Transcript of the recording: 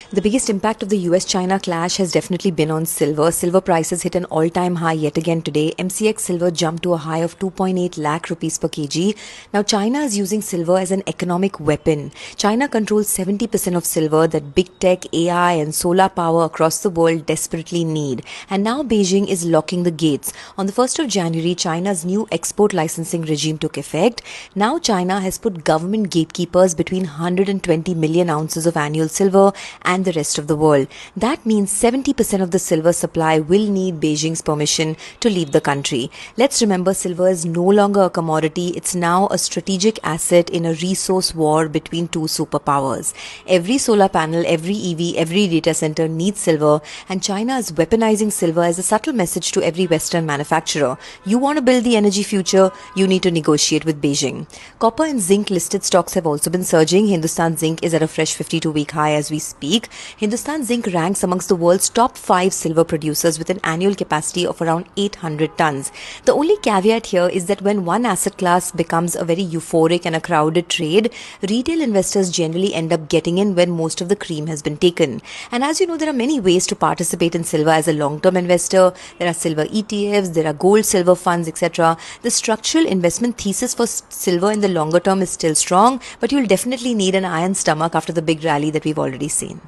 The biggest impact of the US-China clash has definitely been on silver. Silver prices hit an all-time high yet again today. MCX silver jumped to a high of 2.8 lakh rupees per kg. Now China is using silver as an economic weapon. China controls 70% of silver that big tech, AI and solar power across the world desperately need. And now Beijing is locking the gates. On the 1st of January, China's new export licensing regime took effect. Now China has put government gatekeepers between 120 million ounces of annual silver and the rest of the world. That means 70% of the silver supply will need Beijing's permission to leave the country. Let's remember, silver is no longer a commodity. It's now a strategic asset in a resource war between two superpowers. Every solar panel, every EV, every data center needs silver, and China is weaponizing silver as a subtle message to every Western manufacturer. You want to build the energy future, you need to negotiate with Beijing. Copper and zinc listed stocks have also been surging. Hindustan Zinc is at a fresh 52-week high as we speak. Hindustan Zinc ranks amongst the world's top 5 silver producers with an annual capacity of around 800 tons. The only caveat here is that when one asset class becomes a very euphoric and a crowded trade, retail investors generally end up getting in when most of the cream has been taken. And as you know, there are many ways to participate in silver as a long-term investor. There are silver ETFs, there are gold silver funds, etc. The structural investment thesis for silver in the longer term is still strong, but you'll definitely need an iron stomach after the big rally that we've already seen.